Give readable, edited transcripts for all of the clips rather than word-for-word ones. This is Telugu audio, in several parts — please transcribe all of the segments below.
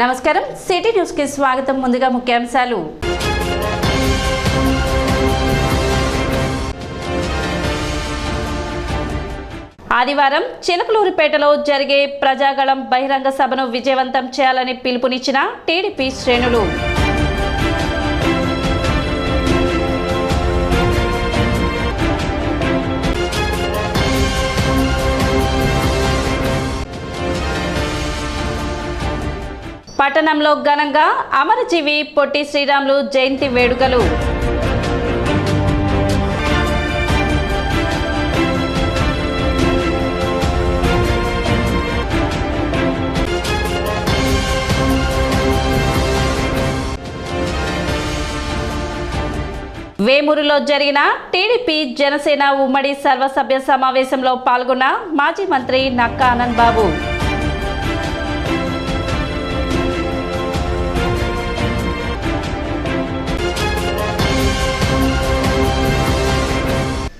నమస్కారం సిటీ న్యూస్ కి స్వాగతం. ముందుగా ముఖ్యాంశాలు. ఆదివారం చిలకలూరిపేటలో జరిగే ప్రజాగళం బహిరంగ సభను విజయవంతం చేయాలని పిలుపునిచ్చిన టీడీపీ శ్రేణులు. పట్టణంలో ఘనంగా అమరజీవి పొట్టి శ్రీరాములు జయంతి వేడుకలు. వేమూరులో జరిగిన టీడీపీ జనసేన ఉమ్మడి సర్వసభ్య సమావేశంలో పాల్గొన్న మాజీ మంత్రి నక్కా ఆనంద్ బాబు.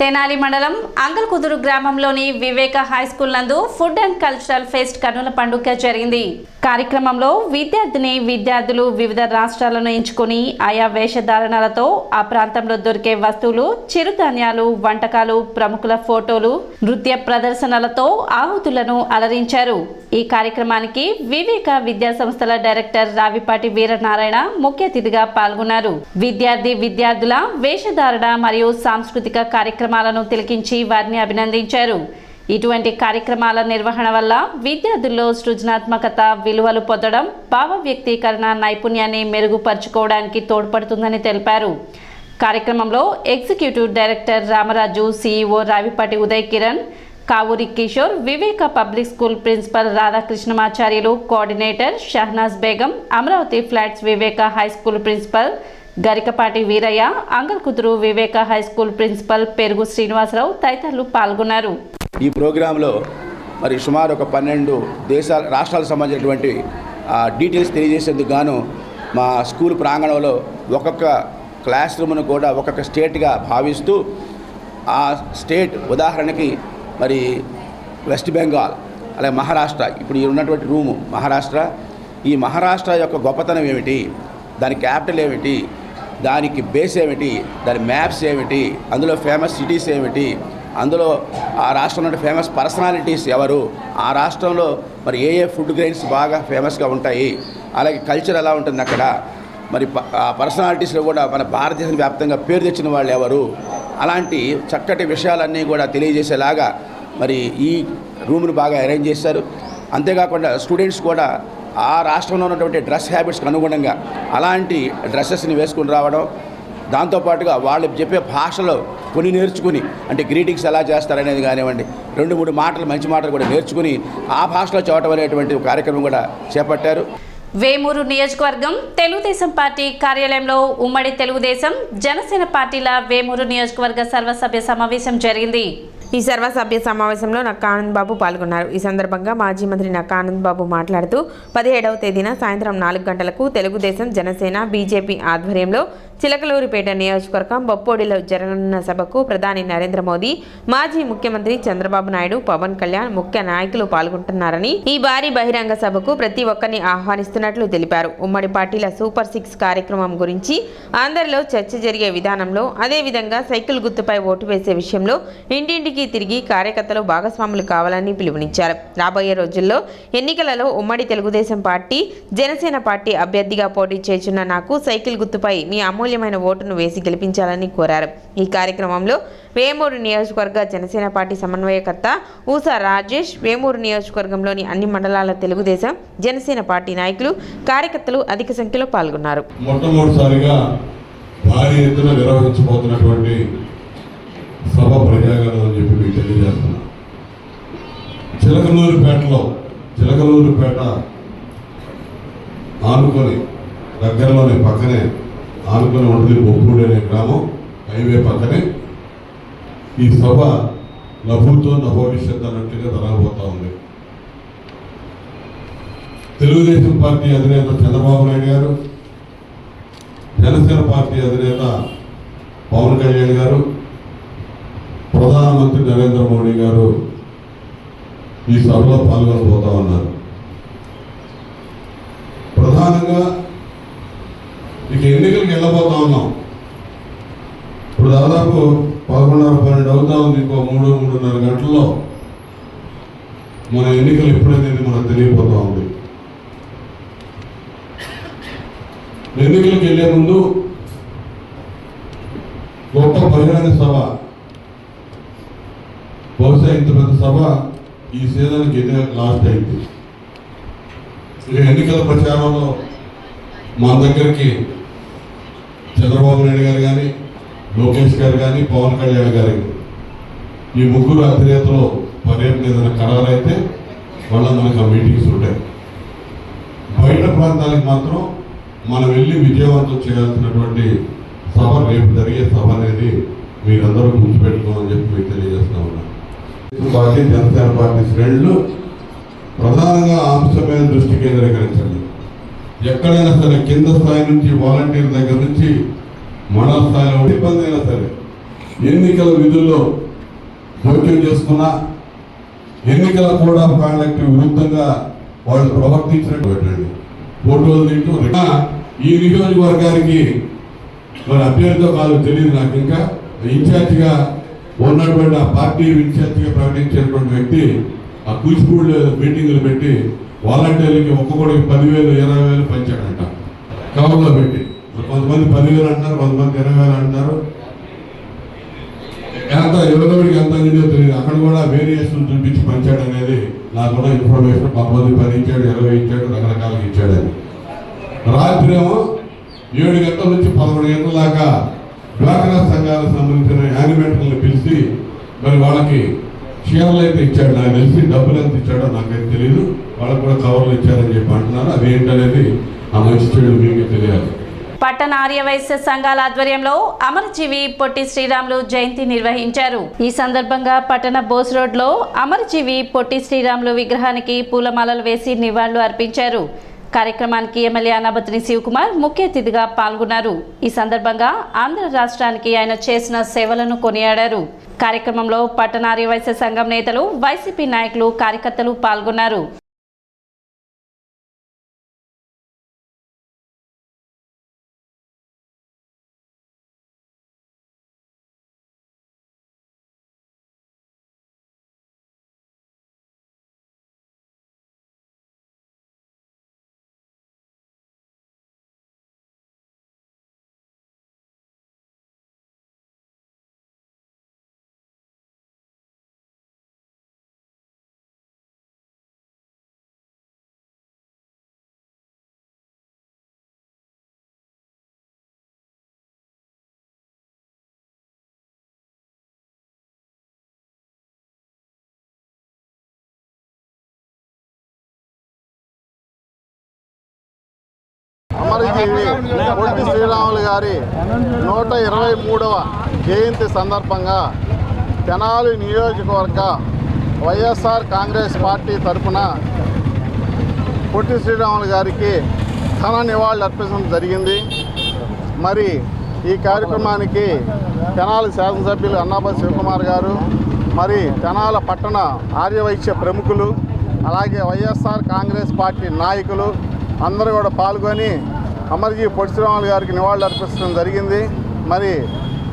తెనాలి మండలం అంగల్కుదురు గ్రామంలోని వివేక హై స్కూల్ నందు ఫుడ్ అండ్ కల్చరల్ ఫెస్ట్ కన్నుల పండుగ జరిగింది. కార్యక్రమంలో విద్యార్థులు వివిధ రాష్ట్రాలను ఎంచుకుని ఆయా వేషధారణలతో ఆ ప్రాంతంలో దొరికే వస్తువులు, చిరుధాన్యాలు, వంటకాలు, ప్రముఖుల ఫోటోలు, నృత్య ప్రదర్శనలతో ఆహుతులను అలరించారు. ఈ కార్యక్రమానికి వివేక విద్యా సంస్థల డైరెక్టర్ రావిపాటి వీరనారాయణ ముఖ్య అతిథిగా పాల్గొన్నారు. విద్యార్థుల వేషధారణ మరియు సాంస్కృతిక కార్యక్రమాలను తిలకించి వారిని అభినందించారు. ఇటువంటి కార్యక్రమాల నిర్వహణ వల్ల విద్యార్థుల్లో సృజనాత్మకత, విలువలు పొందడం, భావ వ్యక్తీకరణ నైపుణ్యాన్ని మెరుగుపరుచుకోవడానికి తోడ్పడుతుందని తెలిపారు. కార్యక్రమంలో executive director Ramaraju, CEO Ravipati Uday Kiran, Kavuri Kishore, Viveka public school principal Radhakrishnamacharyulu, coordinator Shahnaz Begum, Amaravati flats Viveka high school principal Garikapati Veeraiah, Angalakuduru Viveka high school principal Perugu Srinivasarao తదితరులు పాల్గొన్నారు. ఈ ప్రోగ్రాంలో మరి సుమారు ఒక 12 రాష్ట్రాలకు సంబంధించినటువంటి డీటెయిల్స్ తెలియజేసేందుకు గాను మా స్కూల్ ప్రాంగణంలో ఒక్కొక్క క్లాస్ రూమ్ను కూడా ఒక్కొక్క స్టేట్గా భావిస్తూ ఆ స్టేట్ ఉదాహరణకి మరి వెస్ట్ బెంగాల్, అలాగే మహారాష్ట్ర, ఇప్పుడు ఉన్నటువంటి రూము మహారాష్ట్ర. ఈ మహారాష్ట్ర యొక్క గొప్పతనం ఏమిటి, దాని క్యాపిటల్ ఏమిటి, దానికి బేస్ ఏమిటి, దాని మ్యాప్స్ ఏమిటి, అందులో ఫేమస్ సిటీస్ ఏమిటి, అందులో ఆ రాష్ట్రంలో ఫేమస్ పర్సనాలిటీస్ ఎవరు, ఆ రాష్ట్రంలో మరి ఏ ఫుడ్ గ్రెయిన్స్ బాగా ఫేమస్గా ఉంటాయి, అలాగే కల్చర్ ఎలా ఉంటుంది అక్కడ, మరి ఆ పర్సనాలిటీస్లో కూడా మన భారతదేశం వ్యాప్తంగా పేరు తెచ్చిన వాళ్ళు ఎవరు, అలాంటి చక్కటి విషయాలన్నీ కూడా తెలియజేసేలాగా మరి ఈ రూమ్ను బాగా అరేంజ్ చేశారు. అంతేకాకుండా స్టూడెంట్స్ కూడా ఆ రాష్ట్రంలో ఉన్నటువంటి డ్రెస్ హ్యాబిట్స్కి అనుగుణంగా అలాంటి డ్రెస్సెస్ని వేసుకుని రావడం, దాంతోపాటుగా వాళ్ళు చెప్పే భాషలో కొన్ని నేర్చుకుని, అంటే గ్రీటింగ్స్ ఎలా చేస్తారనేది కానివ్వండి, 2-3 మాటలు మంచి మాటలు కూడా నేర్చుకుని ఆ భాషలో చదవటం అనేటువంటి కార్యక్రమం కూడా చేపట్టారు. వేమూరు నియోజకవర్గం తెలుగుదేశం పార్టీ కార్యాలయంలో ఉమ్మడి తెలుగుదేశం, జనసేన పార్టీల వేమూరు నియోజకవర్గ సర్వసభ్య సమావేశం జరిగింది. ఈ సర్వసభ్య సమావేశంలో నక్కా ఆనంద్ బాబు పాల్గొన్నారు. ఈ సందర్భంగా మాజీ మంత్రి నక్కా ఆనంద్ బాబు మాట్లాడుతూ 17వ తేదీన సాయంత్రం 4 గంటలకు తెలుగుదేశం, జనసేన, బీజేపీ ఆధ్వర్యంలో చిలకలూరిపేట నియోజకవర్గం బొప్పోడిలో జరగనున్న సభకు ప్రధాని నరేంద్ర మోదీ, మాజీ ముఖ్యమంత్రి చంద్రబాబు నాయుడు, పవన్ కళ్యాణ్ ముఖ్య నాయకులు పాల్గొంటున్నారని, ఈ భారీ బహిరంగ సభకు ప్రతి ఒక్కరిని ఆహ్వానిస్తున్నట్లు తెలిపారు. ఉమ్మడి పార్టీల సూపర్ 6 కార్యక్రమం గురించి అందరిలో చర్చ జరిగే విధానంలో, అదేవిధంగా సైకిల్ గుర్తుపై ఓటు వేసే విషయంలో ఇంటింటికి తిరిగి కార్యకర్తలు భాగస్వాములు కావాలని పిలుపునిచ్చారు. రాబోయే రోజుల్లో ఎన్నికలలో ఉమ్మడి తెలుగుదేశం పార్టీ, జనసేన పార్టీ అభ్యర్థిగా పోటీ చేస్తున్న నాకు సైకిల్ గుర్తుపై మీ అమూల్యమైన ఓటును వేసి గెలిపించాలని కోరారు. ఈ కార్యక్రమంలో వేమూరు నియోజకవర్గ జనసేన పార్టీ సమన్వయకర్త ఊసా రాజేష్, వేమూరు నియోజకవర్గంలోని అన్ని మండలాల తెలుగుదేశం, జనసేన పార్టీ నాయకులు, కార్యకర్తలు అధిక సంఖ్యలో పాల్గొన్నారు. మొట్టమొదటిసారిగా భారీ ఎత్తున నిర్వహించబోతున్నటువంటి సభ ప్రజాగణం అని చెప్పి మీకు తెలియజేస్తున్నా. చిలకలూరుపేట ఆనుకొని దగ్గరలోనే పక్కనే ఆనుకొని ఉంటుంది బొప్పూడి అనే గ్రామం, హైవే పక్కనే. ఈ సభ నభూతో నభవిష్యత్ అన్నట్టుగా జరగబోతా ఉంది. తెలుగుదేశం పార్టీ అధినేత చంద్రబాబు నాయుడు గారు, జనసేన పార్టీ అధినేత పవన్ కళ్యాణ్ గారు, ప్రధానమంత్రి నరేంద్ర మోడీ గారు ఈ సభలో పాల్గొనబోతా ఉన్నారు. ప్రధానంగా ఇక ఎన్నికలకు వెళ్ళబోతా ఉన్నాం. ఇప్పుడు దాదాపు 11:30-12 అవుతా ఉంది. ఇంకో 3-3:30 గంటల్లో మన ఎన్నికలు ఎప్పుడనేది మనకు తెలియపోతా ఉంది. ఎన్నికలకు వెళ్ళే ముందు గొప్ప బహిరంగ సభ, బహుశా ఇంత పెద్ద సభ ఈ సీజన్కి ఇదే లాస్ట్ అయింది. ఇక ఎన్నికల ప్రచారంలో మన దగ్గరికి చంద్రబాబు నాయుడు గారు కానీ, లోకేష్ గారు కానీ, పవన్ కళ్యాణ్ గారు, ఈ ముగ్గురు అధినేతలు పర్యటన ఏదైనా ఖరారైతే వాళ్ళ మనకు ఆ మీటింగ్స్ ఉంటాయి. బయట ప్రాంతాలకు మాత్రం మనం వెళ్ళి విజయవంతం చేయాల్సినటువంటి సభ రేపు జరిగే సభ అనేది మీరందరూ గుర్తుపెట్టుకోమని చెప్పి మీకు తెలియజేస్తా ఉన్నాను. పార్టీ, జనసేన పార్టీ శ్రేణులు ప్రధానంగా ఆ అంశం మీద దృష్టి కేంద్రీకరించండి. ఎక్కడైనా సరే కింద స్థాయి నుంచి వాలంటీర్ దగ్గర నుంచి మండల స్థాయిలో ఇబ్బంది అయినా సరే ఎన్నికల విధుల్లో జోక్యం చేసుకున్నా, ఎన్నికల కోడ్ ఆఫ్ కాండక్ట్ విరుద్ధంగా వాళ్ళు ప్రవర్తించినట్టు పెట్టండి. ఫోటోలు తింటూ ఈ నియోజకవర్గానికి మరి అభ్యర్థితో కాదు తెలియదు నాకు. ఇంకా ఇన్ఛార్జిగా ఉన్నటువంటి ఆ పార్టీ ఇన్ఛార్జిగా ప్రకటించినటువంటి వ్యక్తి ఆ కూచిపూడి మీటింగులు పెట్టి వాలంటీర్లకి ఒక్కొక్కడికి 10,000, 20,000 పంచాడంట కవర్లో పెట్టి. కొంతమంది 10,000 అంటున్నారు, కొంతమంది 20,000 అంటున్నారు. ఎంత ఎవరికి ఎంత అందిందో తెలియదు. అక్కడ కూడా వేరియేషన్ చూపించి పంచాడు అనేది నాకున్న ఇన్ఫర్మేషన్. కొంతమంది 10 ఇచ్చాడు, 20 ఇచ్చాడు, రకరకాలుగా ఇచ్చాడని. రాత్రి ఏమో 7 గంటల నుంచి 11 గంటల దాకా డ్వాక్రా సంఘాలకు సంబంధించిన యానిమేటర్లను పిలిచి మరి వాళ్ళకి చీరలు అయితే ఇచ్చాడు. నాకు తెలిసి డబ్బులు ఎంత ఇచ్చాడో నాకైతే తెలియదు. వాళ్ళకు కూడా కవర్లు ఇచ్చారని చెప్పి అంటున్నారు. అదేంటనేది ఆ మంచి చెడు మీకు తెలియాలి. పట్టణ ఆర్యవైశ్య సంఘాల ఆధ్వర్యంలో అమరజీవి పొట్టి శ్రీరాములు జయంతి నిర్వహించారు. ఈ సందర్భంగా పట్టణ బోస్ రోడ్ లో అమరజీవి పొట్టి శ్రీరాములు విగ్రహానికి పూలమాలలు వేసి నివాళులు అర్పించారు. కార్యక్రమానికి ఎమ్మెల్యే అనబత్ని శివకుమార్ ముఖ్య అతిథిగా పాల్గొన్నారు. ఈ సందర్భంగా ఆంధ్ర రాష్ట్రానికి ఆయన చేసిన సేవలను కొనియాడారు. కార్యక్రమంలో పట్టణ ఆర్యవైశ్య సంఘం నేతలు, వైసీపీ నాయకులు, కార్యకర్తలు పాల్గొన్నారు. అమరజీవి పొట్టి శ్రీరాములు గారి 123వ జయంతి సందర్భంగా తెనాలి నియోజకవర్గ వైఎస్ఆర్ కాంగ్రెస్ పార్టీ తరఫున పొట్టి శ్రీరాములు గారికి ఘన నివాళులు అర్పించడం జరిగింది. మరి ఈ కార్యక్రమానికి తెనాలి శాసనసభ్యులు అన్నాబత్ని శివకుమార్ గారు, మరి తెనాల పట్టణ ఆర్యవైశ్య ప్రముఖులు, అలాగే వైఎస్ఆర్ కాంగ్రెస్ పార్టీ నాయకులు అందరూ కూడా పాల్గొని అమరజీవి పొట్టి శ్రీరాములు గారికి నివాళులు అర్పించడం జరిగింది. మరి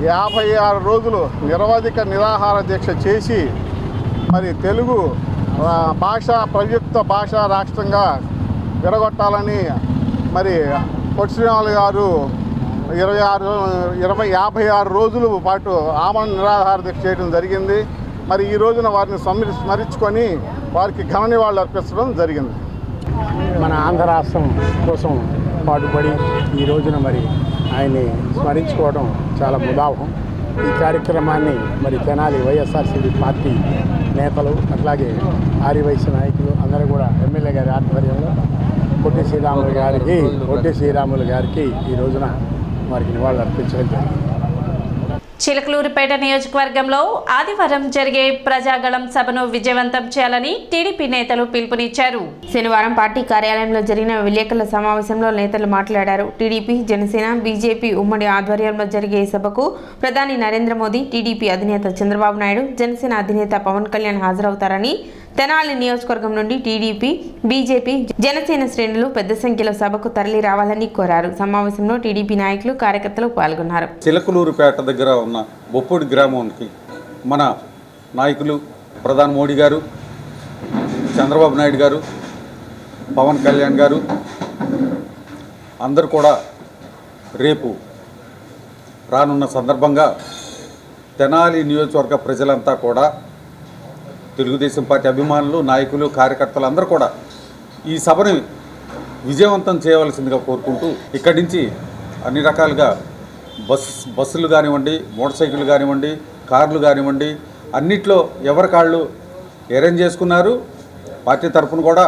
56 రోజులు నిరవధిక నిరాహార దీక్ష చేసి మరి తెలుగు భాష ప్రయుక్త భాషా రాష్ట్రంగా విరగొట్టాలని మరి పొట్టి శ్రీరాములు గారు 56 రోజుల పాటు ఆమరణ నిరాహార దీక్ష చేయడం జరిగింది. మరి ఈ రోజున వారిని స్మరించుకొని వారికి ఘన నివాళులు అర్పించడం జరిగింది. మన ఆంధ్ర రాష్ట్రం కోసం పాటుపడి ఈ రోజున మరి ఆయన్ని స్మరించుకోవడం చాలా ముదావహం. ఈ కార్యక్రమాన్ని మరి తెనాలి వైఎస్ఆర్సీపీ పార్టీ నేతలు, అట్లాగే ఆర్యవైశ్య నాయకులు అందరూ కూడా ఎమ్మెల్యే గారి ఆధ్వర్యంలో పొట్టి శ్రీరాములు గారికి ఈ రోజున వారికి నివాళులు అర్పించడం జరిగింది. చిలకలూరిపేట నియోజకవర్గంలో ఆదివారం జరిగే ప్రజాగళం సభను విజయవంతం చేయాలని టీడీపీ నేతలు పిలుపునిచ్చారు. శనివారం పార్టీ కార్యాలయంలో జరిగిన విలేకరుల సమావేశంలో నేతలు మాట్లాడారు. టీడీపీ, జనసేన, బీజేపీ ఉమ్మడి ఆధ్వర్యంలో జరిగే సభకు ప్రధాని నరేంద్ర మోదీ, టీడీపీ అధినేత చంద్రబాబు నాయుడు, జనసేన అధినేత పవన్ కళ్యాణ్ హాజరవుతారని తెనాలి నియోజకవర్గం నుండి టీడీపీ, బీజేపీ, జనసేన శ్రేణులు పెద్ద సంఖ్యలో సభకు తరలి రావాలని కోరారు. సమావేశంలో టీడీపీ నాయకులు, కార్యకర్తలు పాల్గొన్నారు. చిలకలూరుపేట దగ్గర ఉన్న బొప్పూడి గ్రామానికి మన నాయకులు ప్రధాని మోడీ గారు, చంద్రబాబు నాయుడు గారు, పవన్ కళ్యాణ్ గారు అందరూ కూడా రేపు రానున్న సందర్భంగా తెనాలి నియోజకవర్గ ప్రజలంతా కూడా తెలుగుదేశం పార్టీ అభిమానులు, నాయకులు, కార్యకర్తలు అందరూ కూడా ఈ సభని విజయవంతం చేయవలసిందిగా కోరుకుంటూ ఇక్కడి నుంచి అన్ని రకాలుగా బస్సులు కానివ్వండి, మోటార్ సైకిళ్ళు కానివ్వండి, కార్లు కానివ్వండి అన్నిట్లో ఎవరి కాళ్ళు అరేంజ్ చేసుకున్నారు. పార్టీ తరఫున కూడా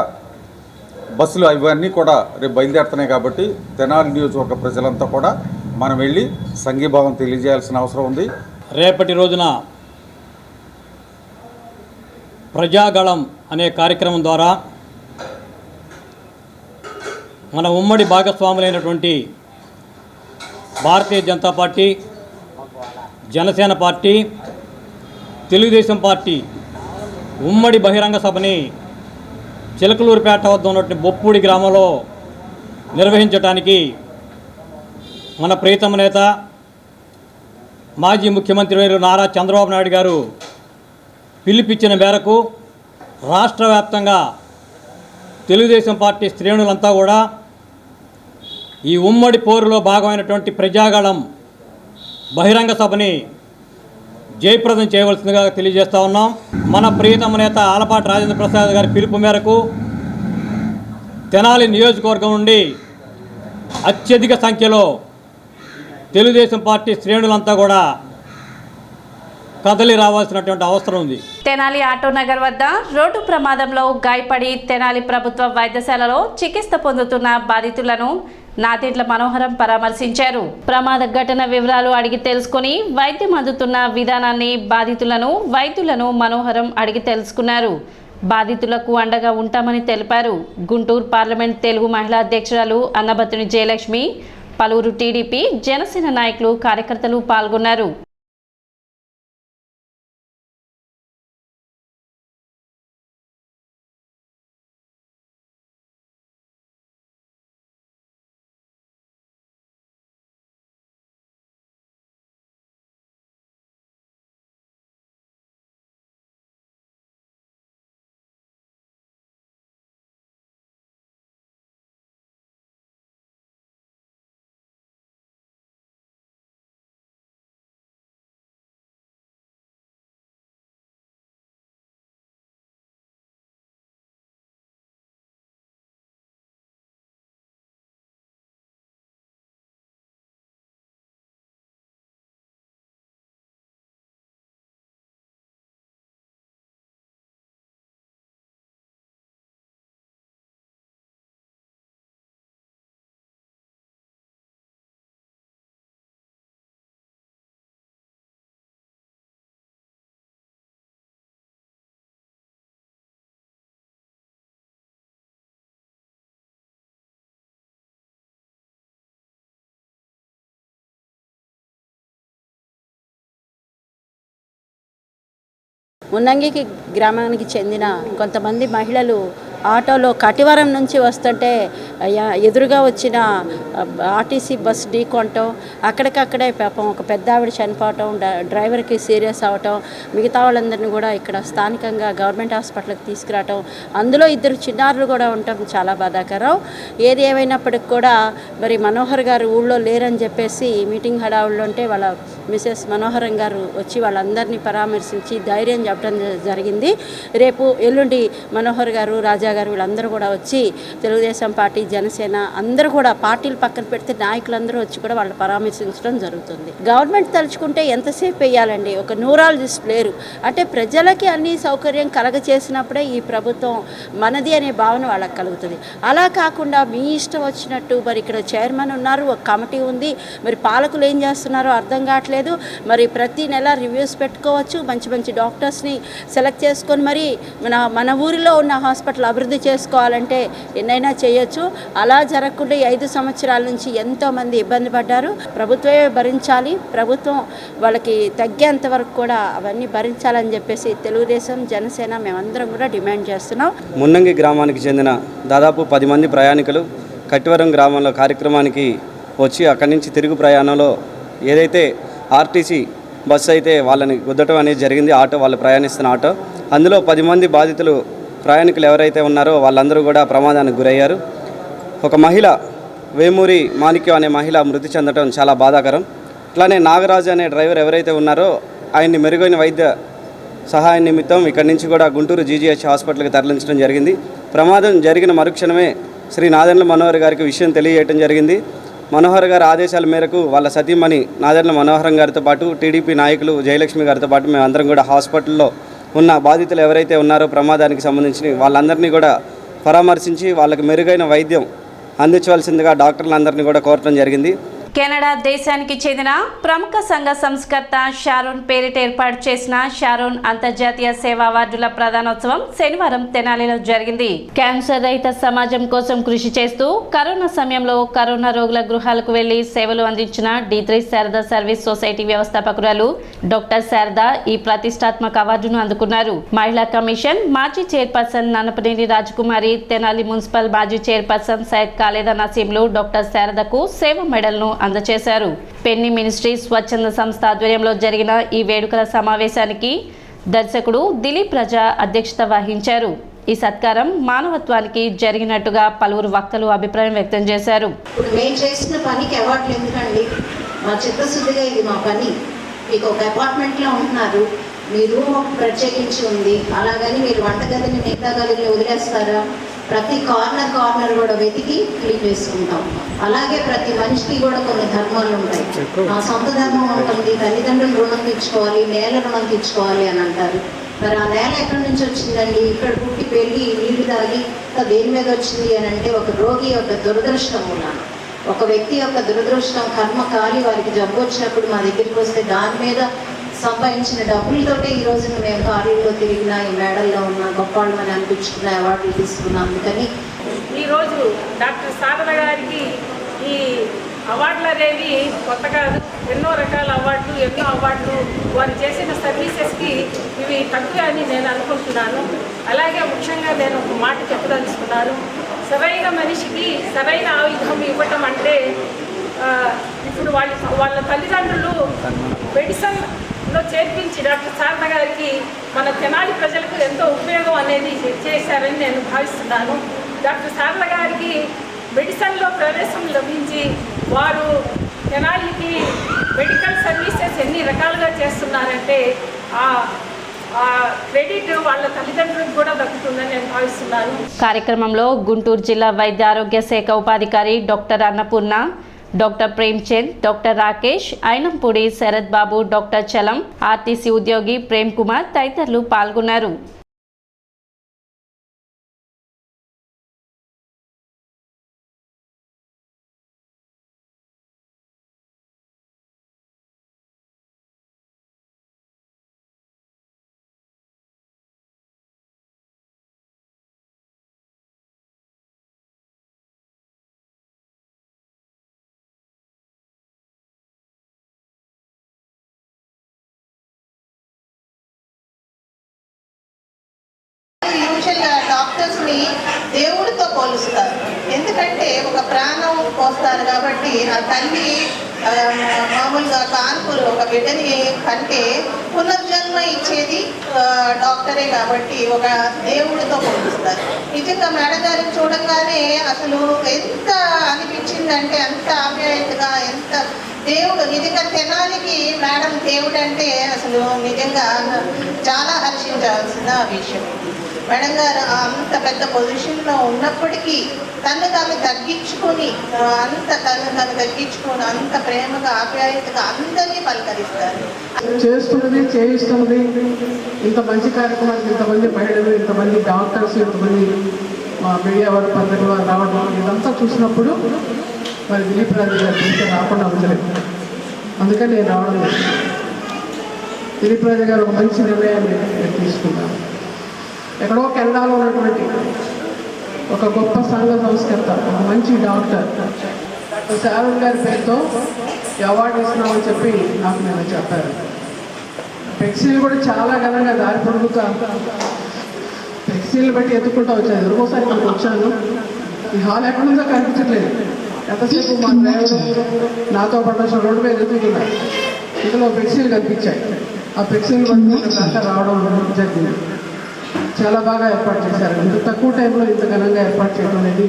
బస్సులు ఇవన్నీ కూడా రేపు బయలుదేరుతున్నాయి కాబట్టి తెనాలి నియోజకవర్గ ప్రజలంతా కూడా మనం వెళ్ళి సంఘీభావం తెలియజేయాల్సిన అవసరం ఉంది. రేపటి రోజున ప్రజాగళం అనే కార్యక్రమం ద్వారా మన ఉమ్మడి భాగస్వాములైనటువంటి Bharatiya Janata party, Janasena party, Telugudesam party ఉమ్మడి బహిరంగ సభని చిలకలూరుపేట వద్ద ఉన్నటువంటి బొప్పూడి గ్రామంలో నిర్వహించడానికి మన ప్రియతమ నేత మాజీ ముఖ్యమంత్రి వర్యులు నారా చంద్రబాబు నాయుడు గారు పిలుపిచ్చిన మేరకు రాష్ట్ర వ్యాప్తంగా తెలుగుదేశం పార్టీ శ్రేణులంతా కూడా ఈ ఉమ్మడి పోరులో భాగమైనటువంటి ప్రజాగళం బహిరంగ సభని జయప్రదం చేయవలసిందిగా తెలియజేస్తూ ఉన్నాం. మన ప్రియతమ నేత ఆలపాటి రాజేంద్ర ప్రసాద్ గారి పిలుపు మేరకు తెనాలి నియోజకవర్గం నుండి అత్యధిక సంఖ్యలో తెలుగుదేశం పార్టీ శ్రేణులంతా కూడా కదలి రావాల్సినటువంటి అవసరం ఉంది. తెనాలి ఆటోనగర్ వద్ద రోడ్డు ప్రమాదంలో గాయపడి తెనాలి ప్రభుత్వ వైద్యశాలలో చికిత్స పొందుతున్న బాధితులను నాదెండ్ల మనోహరం పరామర్శించారు. ప్రమాద ఘటన వివరాలు అడిగి తెలుసుకుని వైద్యం అందుతున్న విధానాన్ని వైద్యులను మనోహరం అడిగి తెలుసుకున్నారు. బాధితులకు అండగా ఉంటామని తెలిపారు. గుంటూరు పార్లమెంట్ తెలుగు మహిళా అధ్యక్షురాలు అన్నబత్తుని జయలక్ష్మి, పలువురు టీడీపీ, జనసేన నాయకులు, కార్యకర్తలు పాల్గొన్నారు. మున్నంగికి గ్రామానికి చెందిన కొంతమంది మహిళలు ఆటోలో కటివరం నుంచి వస్తుంటే ఎదురుగా వచ్చిన ఆర్టీసీ బస్ ఢీకొనటం, అక్కడికక్కడే పాపం ఒక పెద్ద ఆవిడ చనిపోవటం, డ్రైవర్కి సీరియస్ అవటం, మిగతా వాళ్ళందరినీ కూడా ఇక్కడ స్థానికంగా గవర్నమెంట్ హాస్పిటల్కి తీసుకురావటం, అందులో 2 చిన్నారులు కూడా ఉండటం చాలా బాధాకరం. ఏది ఏమైనప్పటికి కూడా మరి మనోహర్ గారు ఊళ్ళో లేరని చెప్పేసి మీటింగ్ హడావుల్లో ఉంటే వాళ్ళ మిసెస్ మనోహరం గారు వచ్చి వాళ్ళందరినీ పరామర్శించి ధైర్యం చెప్పడం జరిగింది. రేపు ఎల్లుండి మనోహర్ గారు, రాజా గారు వీళ్ళందరూ కూడా వచ్చి తెలుగుదేశం పార్టీ, జనసేన అందరూ కూడా పార్టీలు పక్కన పెడితే నాయకులందరూ వచ్చి కూడా వాళ్ళు పరామర్శించడం జరుగుతుంది. గవర్నమెంట్ తలుచుకుంటే ఎంతసేపు వేయాలండి, ఒక న్యూరాలజిస్ట్ లేరు అంటే ప్రజలకి అన్ని సౌకర్యం కలగచేసినప్పుడే ఈ ప్రభుత్వం మనది అనే భావన వాళ్ళకి కలుగుతుంది. అలా కాకుండా మీ ఇష్టం వచ్చినట్టు మరి ఇక్కడ చైర్మన్ ఉన్నారు, ఒక కమిటీ ఉంది, మరి పాలకులు ఏం చేస్తున్నారో అర్థం కావట్లేదు. లేదు. మరి ప్రతి నెల రివ్యూస్ పెట్టుకోవచ్చు, మంచి మంచి డాక్టర్స్ని సెలెక్ట్ చేసుకొని మరి మన ఊరిలో ఉన్న హాస్పిటల్ అభివృద్ధి చేసుకోవాలంటే ఎన్నైనా చేయొచ్చు. అలా జరగకుండా 5 సంవత్సరాల నుంచి ఎంతోమంది ఇబ్బంది పడ్డారు. ప్రభుత్వమే భరించాలి, ప్రభుత్వం వాళ్ళకి తగ్గేంత వరకు కూడా అవన్నీ భరించాలని చెప్పేసి తెలుగుదేశం, జనసేన మేమందరం కూడా డిమాండ్ చేస్తున్నాం. మున్నంగి గ్రామానికి చెందిన దాదాపు 10 మంది ప్రయాణికులు కట్టివరం గ్రామంలో కార్యక్రమానికి వచ్చి అక్కడి నుంచి తిరుగు ప్రయాణంలో ఏదైతే ఆర్టీసీ బస్సు అయితే వాళ్ళని గుద్దటం అనేది జరిగింది. ఆటో, వాళ్ళు ప్రయాణిస్తున్న ఆటో, అందులో 10 మంది బాధితులు ప్రయాణికులు ఎవరైతే ఉన్నారో వాళ్ళందరూ కూడా ప్రమాదానికి గురయ్యారు. ఒక మహిళ, వేమూరి మాణిక్యం అనే మహిళ మృతి చెందడం చాలా బాధాకరం. అట్లానే నాగరాజు అనే డ్రైవర్ ఎవరైతే ఉన్నారో ఆయన్ని మెరుగైన వైద్య సహాయం నిమిత్తం ఇక్కడి నుంచి కూడా గుంటూరు జీజీహెచ్ హాస్పిటల్కి తరలించడం జరిగింది. ప్రమాదం జరిగిన మరుక్షణమే శ్రీ నాదెండ్ల మనోహర్ గారికి విషయం తెలియజేయడం జరిగింది. మనోహర్ గారి ఆదేశాల మేరకు వాళ్ళ సతీమణి నాదెండ్ల మనోహరం గారితో పాటు టీడీపీ నాయకులు జయలక్ష్మి గారితో పాటు మేమందరం కూడా హాస్పిటల్లో ఉన్న బాధితులు ఎవరైతే ఉన్నారో ప్రమాదానికి సంబంధించి వాళ్ళందరినీ కూడా పరామర్శించి వాళ్ళకి మెరుగైన వైద్యం అందించవలసిందిగా డాక్టర్లందరినీ కూడా కోరటం జరిగింది. కెనడా దేశానికి చెందిన ప్రముఖ సంఘ సంస్కర్త షారోన్ పేరిట ఏర్పాటు చేసిన షారోన్ అంతర్జాతీయ సేవా అవార్డుల ప్రధానోత్సవం శనివారం తెనాలిలో జరిగింది. క్యాన్సర్ రహిత సమాజం కోసం కృషి చేస్తూ కరోనా సమయంలో కరోనా రోగుల గృహాలకు వెళ్లి సేవలు అందించిన D3 శారదా సర్వీస్ సొసైటీ వ్యవస్థాపకురాలు డాక్టర్ శారదా ఈ ప్రతిష్టాత్మక అవార్డును అందుకున్నారు. మహిళా కమిషన్ మాజీ చైర్పర్సన్ నన్నపనేని రాజకుమారి, తెనాలి మున్సిపల్ మాజీ చైర్పర్సన్ సయ్యద్ ఖాలేదా నసీంలు డాక్టర్ శారదకు సేవ మెడల్ను అందజేశారు. పెన్ని మినిస్ట్రీ స్వచ్ఛంద సంస్థ ఆధ్వర్యంలో జరిగిన ఈ వేడుకల సమావేశానికి దర్శకుడు దిలీప్ రాజా అధ్యక్షత వహించారు. ఈ సత్కారం మానవత్వానికి జరిగినట్టుగా పలువురు వక్తలు అభిప్రాయం వ్యక్తం చేశారు. మేము చేసిన పనికి అవార్డులు ఎందుకండి? మా చిత్తశుద్ధిగా ఇది మా పని. మీకు ఒక అపార్ట్మెంట్లో ఉంటున్నారు, మీ రూమ్ ఒక ప్రత్యేకించి ఉంది, అలాగని మీరు వంటగదిని మిగతా గదిని వదిలేస్తారా? ప్రతి కార్నర్ కూడా వెతికి క్లీన్ చేసుకుంటాం. అలాగే ప్రతి మనిషికి కూడా కొన్ని ధర్మాలు ఉంటాయి. నా సొంత ధర్మం ఉంటుంది, తల్లిదండ్రులు రుణం తీర్చుకోవాలి, నేల రుణం తీర్చుకోవాలి అని అంటారు. మరి ఆ నేల ఎక్కడి నుంచి వచ్చిందండి? ఇక్కడ పుట్టి పెరిగి నీళ్లు తాగి దేని మీద వచ్చింది అని అంటే ఒక రోగి యొక్క దురదృష్టం మూలాన, ఒక వ్యక్తి యొక్క దురదృష్టం, కర్మ కాలి వారికి జబ్బు వచ్చినప్పుడు మా దగ్గరికి వస్తే దాని మీద సంపాదించిన డబ్బులతోటే ఈ రోజున మేము కారీల్లో తిరిగినా, ఈ మేడల్లో ఉన్న గొప్పవాళ్ళని అనిపించుకున్న అవార్డులు తీసుకున్నాం. అందుకని ఈరోజు డాక్టర్ శారద గారికి ఈ అవార్డులు అనేవి కొత్త కాదు. ఎన్నో రకాల అవార్డులు, ఎన్నో అవార్డులు వారు చేసిన సర్వీసెస్కి ఇవి తక్కువ అని నేను అనుకుంటున్నాను. అలాగే ముఖ్యంగా నేను ఒక మాట చెప్పదలుచుకున్నాను. సరైన మనిషికి సరైన ఆయుధం ఇవ్వటం అంటే ఇప్పుడు వాళ్ళ తల్లిదండ్రులు మెడిసిన్లో చేర్పించి డాక్టర్ శారద గారికి మన తెనాలి ప్రజలకు ఎంతో ఉపయోగం అనేది చేశారని నేను భావిస్తున్నాను. డాక్టర్ శారద గారికి మెడిసిన్లో ప్రవేశం లభించి వారు తెనాలికి మెడికల్ సర్వీసెస్ ఎన్ని రకాలుగా చేస్తున్నారంటే ఆ క్రెడిట్ వాళ్ళ తల్లిదండ్రులకు కూడా దక్కుతుందని నేను భావిస్తున్నాను. కార్యక్రమంలో గుంటూరు జిల్లా వైద్య ఆరోగ్య శాఖ ఉపాధికారి doctor Annapurna, doctor Premchand, doctor Rakesh, Inampudi Sharath Babu, doctor Chalam, RTC ఉద్యోగి ప్రేమ్ కుమార్ తదితరులు పాల్గొన్నారు. యూజువల్గా డాక్టర్స్ని దేవుడితో పోలుస్తారు. ఎందుకంటే ఒక ప్రాణం పోస్తారు కాబట్టి ఆ తల్లి మామూలుగా కాన్పులు ఒక బిడ్డని కంటే పునర్జన్మ ఇచ్చేది డాక్టరే కాబట్టి ఒక దేవుడితో పోలుస్తారు. నిజంగా మేడం గారిని చూడంగానే అసలు ఎంత అనిపించిందంటే, అంత ఆప్యాయతగా, ఎంత దేవుడు నిజంగా తెనాలికి మేడం దేవుడు అంటే అసలు నిజంగా చాలా హర్షించాల్సిన విషయం. మేడం గారు అంత పెద్ద పొజిషన్లో ఉన్నప్పటికీ తను తగ్గించుకొని అంత ప్రేమగా ఆప్యాయతగా అందరినీ పలకరిస్తారు. చేయిస్తున్నది ఇంత మంచి కార్యక్రమానికి ఇంతమంది మహిళలు, ఇంతమంది డాక్టర్స్, ఇంతమంది మా మీడియా వారు పద్ధతి వారు రావడం ఇదంతా చూసినప్పుడు మరి దిలీప్ రాజు గారి దృష్టి రాకుండా ఉండలేదు. అందుకని నేను రావడం లేదు. దిలీప్ రాజు గారు ఒక మంచి నిర్ణయాన్ని నేను తీసుకున్నాను. ఎక్కడో కెనడాలో ఉన్నటువంటి ఒక గొప్ప సంఘ సంస్కర్త, ఒక మంచి డాక్టర్ డాక్టర్ శారూర్ గారి పేరుతో ఈ అవార్డు ఇస్తున్నామని చెప్పి నాకు నేను చెప్పారు. ఫ్లెక్సీలు కూడా చాలా ఘనంగా దారి పొడుగుతా ఫ్లెక్సీలు బట్టి ఎత్తుకుంటూ వచ్చాను. ఎదురుకోసారి ఇక్కడికి వచ్చాను. ఈ హాల్ ఎక్కడి నుంచో కనిపించట్లేదు. ఎంతసేపు మా డ్రైవర్ నాతో పాటు రోడ్డు మీద ఎదుగుతున్నారు. ఇందులో ఫ్లెక్సీలు కనిపించాయి. ఆ ఫ్లెక్సీలు బట్టి దాకా రావడం జరిగింది. చాలా బాగా ఏర్పాటు చేశారు. ఇంత తక్కువ టైంలో ఇంత ఘనంగా ఏర్పాటు చేయడం అనేది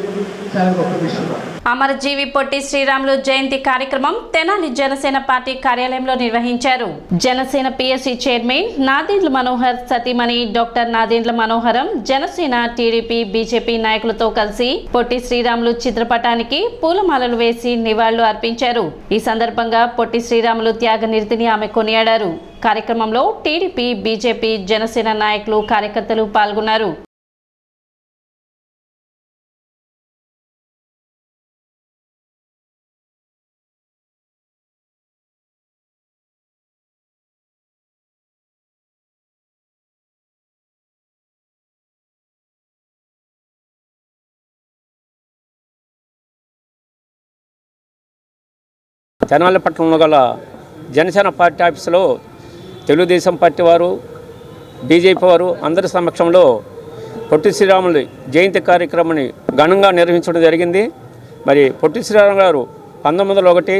చాలా గొప్ప విషయం. అమరజీవి పొట్టి శ్రీరాములు జయంతి కార్యక్రమం తెనాలి జనసేన పార్టీ కార్యాలయంలో నిర్వహించారు. జనసేన పిఎస్సి చైర్మన్ నాదెండ్ల మనోహర్ సతీమణి డాక్టర్ నాదెండ్ల మనోహరం జనసేన, టీడీపీ, బీజేపీ నాయకులతో కలిసి పొట్టి శ్రీరాములు చిత్రపటానికి పూలమాలలు వేసి నివాళులు అర్పించారు. ఈ సందర్భంగా పొట్టి శ్రీరాములు త్యాగనిరతిని ఆమె కొనియాడారు. కార్యక్రమంలో టీడీపీ, బీజేపీ, జనసేన నాయకులు, కార్యకర్తలు పాల్గొన్నారు. తెనాలి పట్టణంలో గల జనసేన పార్టీ ఆఫీసులో తెలుగుదేశం పార్టీ వారు, బీజేపీ వారు అందరి సమక్షంలో పొట్టి శ్రీరాములు జయంతి కార్యక్రమాన్ని ఘనంగా నిర్వహించడం జరిగింది. మరి పొట్టి శ్రీరాములు గారు 1901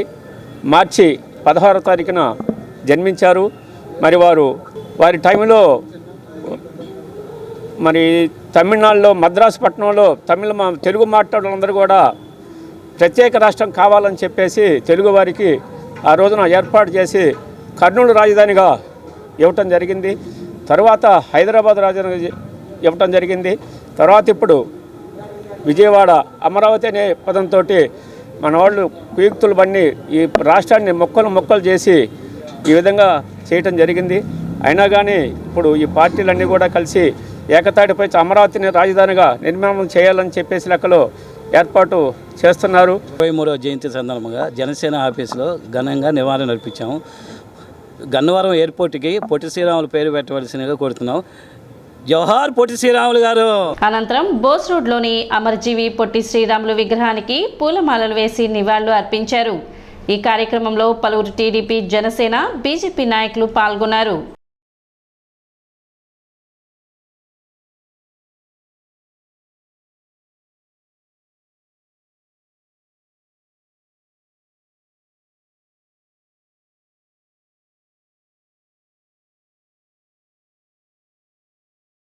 మార్చి 16వ తారీఖున జన్మించారు. మరి వారి టైంలో మరి తమిళనాడులో మద్రాసు పట్టణంలో తెలుగు మాట్లాడాలందరూ కూడా ప్రత్యేక రాష్ట్రం కావాలని చెప్పేసి తెలుగువారికి ఆ రోజున ఏర్పాటు చేసి కర్నూలు రాజధానిగా ఇవ్వటం జరిగింది. తర్వాత హైదరాబాద్ రాజధానిగా ఇవ్వటం జరిగింది. తర్వాత ఇప్పుడు విజయవాడ, అమరావతి అనే పదంతో మన వాళ్ళు కుయుక్తులు బండి ఈ రాష్ట్రాన్ని మొక్కలు చేసి ఈ విధంగా చేయటం జరిగింది. అయినా కానీ ఇప్పుడు ఈ పార్టీలన్నీ కూడా కలిసి ఏకతాటిపై అమరావతిని రాజధానిగా నిర్మాణం చేయాలని చెప్పేసి లెక్కలో ఏర్పాటు చేస్తున్నారు. 23వ జయంతి సందర్భంగా జనసేన ఆఫీసులో ఘనంగా నివాళులు అర్పించాము. గన్నవరం ఎయిర్పోర్ట్కి పొట్టి శ్రీరాములు పేరు పెట్టవలసిందిగా కోరుతున్నాం. జోహార్ పొట్టి శ్రీరాములు గారు. అనంతరం బోస్ రోడ్లోని అమరజీవి పొట్టి శ్రీరాములు విగ్రహానికి పూలమాలలు వేసి నివాళులు అర్పించారు. ఈ కార్యక్రమంలో పలువురు టీడీపీ, జనసేన, బీజేపీ నాయకులు పాల్గొన్నారు.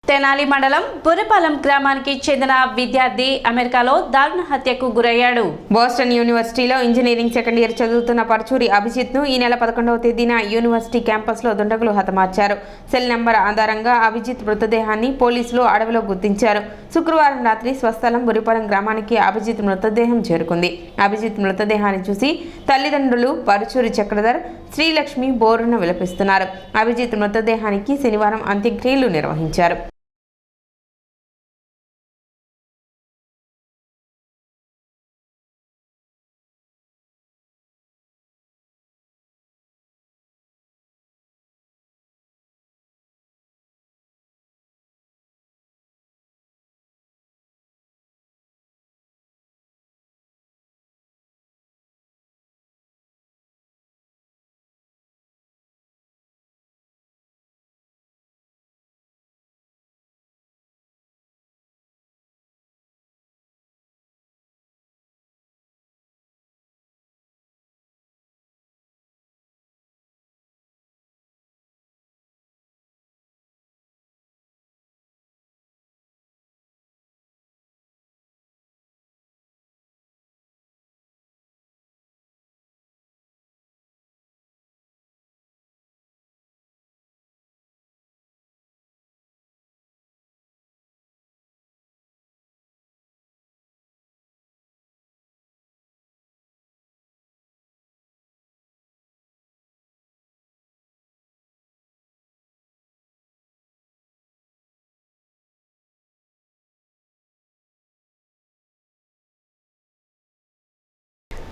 తెనాలి మండలం బుర్రపాలెం గ్రామానికి చెందిన విద్యార్థి అమెరికాలో దారుణ హత్యకు గురయ్యాడు. బోస్టన్ యూనివర్సిటీలో ఇంజనీరింగ్ సెకండ్ ఇయర్ చదువుతున్న పరచూరి అభిజిత్ను ఈ నెల 11వ తేదీన యూనివర్సిటీ క్యాంపస్లో దుండగులు హతమార్చారు. సెల్ నెంబర్ ఆధారంగా అభిజిత్ మృతదేహాన్ని పోలీసులు అడవిలో గుర్తించారు. శుక్రవారం రాత్రి స్వస్థలం బుర్రపాలెం గ్రామానికి అభిజిత్ మృతదేహం చేరుకుంది. అభిజిత్ మృతదేహాన్ని చూసి తల్లిదండ్రులు పరచూరి చక్రధర్, శ్రీలక్ష్మి బోరున విలపిస్తున్నారు. అభిజిత్ మృతదేహానికి శనివారం అంత్యక్రియలు నిర్వహించారు.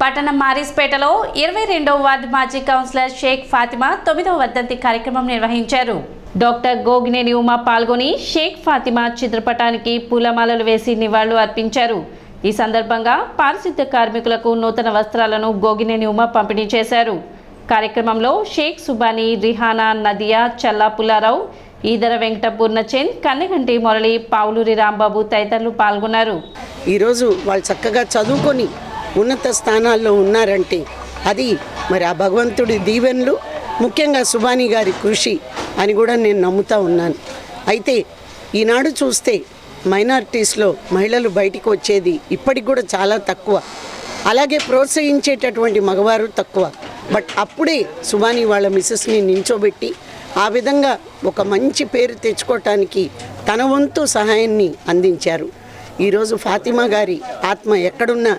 పట్టణం మారిస్పేటలో 22వ వార్డు మాజీ కౌన్సిలర్ షేక్ ఫాతిమా 9వ వర్ధంతి కార్యక్రమం నిర్వహించారు. డాక్టర్ గోగినేని ఉమా పాల్గొని షేక్ ఫాతిమా చిత్రపటానికి పూలమాలలు వేసి నివాళులు అర్పించారు. ఈ సందర్భంగా పారిశుద్ధ్య కార్మికులకు నూతన వస్త్రాలను గోగినేని ఉమా పంపిణీ చేశారు. కార్యక్రమంలో షేక్ సుబానీ, రిహానా, నదియా, చల్లా పుల్లారావు, ఈదర వెంకట పూర్ణచంద్, కన్నెగంటి మురళి, పావులూరి రాంబాబు తదితరులు పాల్గొన్నారు. ఈరోజు వాళ్ళు చక్కగా చదువుకొని ఉన్నత స్థానాల్లో ఉన్నారంటే అది మరి ఆ భగవంతుడి దీవెనలు, ముఖ్యంగా సుబానీ గారి కృషి అని కూడా నేను నమ్ముతా ఉన్నాను. అయితే ఈనాడు చూస్తే మైనారిటీస్లో మహిళలు బయటికి వచ్చేది ఇప్పటికి కూడా చాలా తక్కువ, అలాగే ప్రోత్సహించేటటువంటి మగవారు తక్కువ. బట్ అప్పుడే సుబానీ వాళ్ళ మిస్సెస్ని నించోబెట్టి ఆ విధంగా ఒక మంచి పేరు తెచ్చుకోవటానికి తన వంతు సహాయాన్ని అందించారు. ఈరోజు ఫాతిమా గారి ఆత్మ ఎక్కడున్నా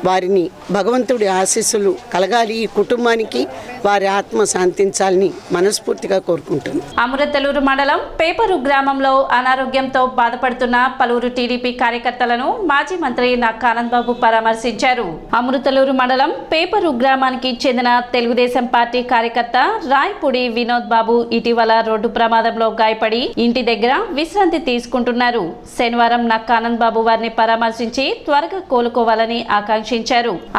వారిని భగవంతుడి ఆశీస్సులు కలగాలి, ఈ కుటుంబానికి వారి ఆత్మ శాంతించాలని మనస్ఫూర్తిగా కోరుకుంటున్నాను. అమృతలూరు మండలం పేపరు గ్రామంలో అనారోగ్యంతో బాధపడుతున్న పలువురు టీడీపీ కార్యకర్తలను మాజీ మంత్రి నక్కా ఆనందబాబు పరామర్శించారు. అమృతలూరు మండలం పేపరు గ్రామానికి చెందిన తెలుగుదేశం పార్టీ కార్యకర్త రాయపూడి వినోద్ బాబు ఇటీవల రోడ్డు ప్రమాదంలో గాయపడి ఇంటి దగ్గర విశ్రాంతి తీసుకుంటున్నారు. శనివారం నక్కా ఆనందబాబు వారిని పరామర్శించి త్వరగా కోలుకోవాలని ఆకాంక్షించారు.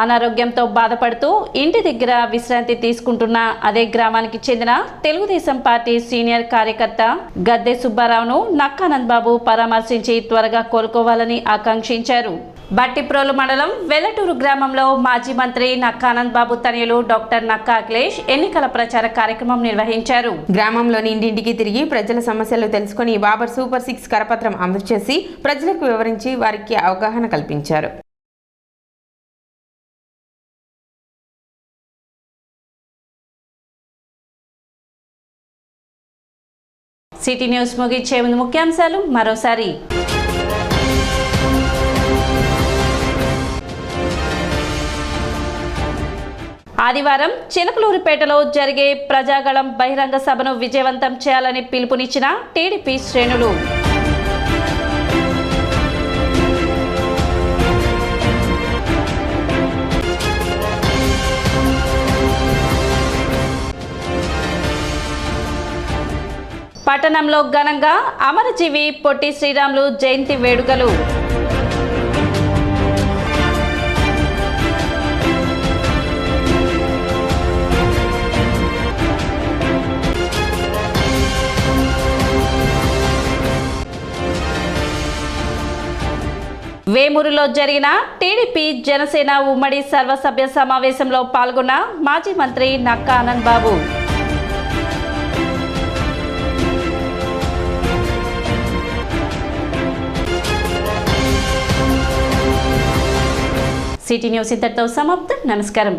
అనారోగ్యంతో బాధపడుతూ ఇంటి దగ్గర విశ్రాంతి తీసుకుంటున్న అదే గ్రామానికి చెందిన తెలుగుదేశం పార్టీ సీనియర్ కార్యకర్త గద్దె సుబ్బారావును నక్కా ఆనందబాబు పరామర్శించి త్వరగా కోలుకోవాలని ఆకాంక్షించారు. బట్టిప్రోలు మండలం వెల్లటూరు గ్రామంలో మాజీ మంత్రి నక్కా ఆనందబాబు తనయులు డాక్టర్ నక్కా అఖిలేష్ ఎన్నికల ప్రచార కార్యక్రమం నిర్వహించారు. గ్రామంలోని ఇంటింటికి తిరిగి ప్రజల సమస్యలు తెలుసుకుని బాబర్ సూపర్ 6 కరపత్రం అందజేసి ప్రజలకు వివరించి వారికి అవగాహన కల్పించారు. సిటీ న్యూస్ ముగించే ముందు ముఖ్యాంశాలు మరోసారి. ఆదివారం చిలకలూరిపేటలో జరిగే ప్రజాగళం బహిరంగ సభను విజయవంతం చేయాలని పిలుపునిచ్చిన టీడీపీ శ్రేణులు. పట్టణంలో ఘనంగా అమరజీవి పొట్టి శ్రీరాములు జయంతి వేడుకలు. వేమూరులో జరిగిన టీడీపీ జనసేన ఉమ్మడి సర్వసభ్య సమావేశంలో పాల్గొన్న మాజీ మంత్రి నక్కా ఆనందబాబు. సిటీ న్యూస్ ఇంతటితో సమాప్తం. నమస్కారం.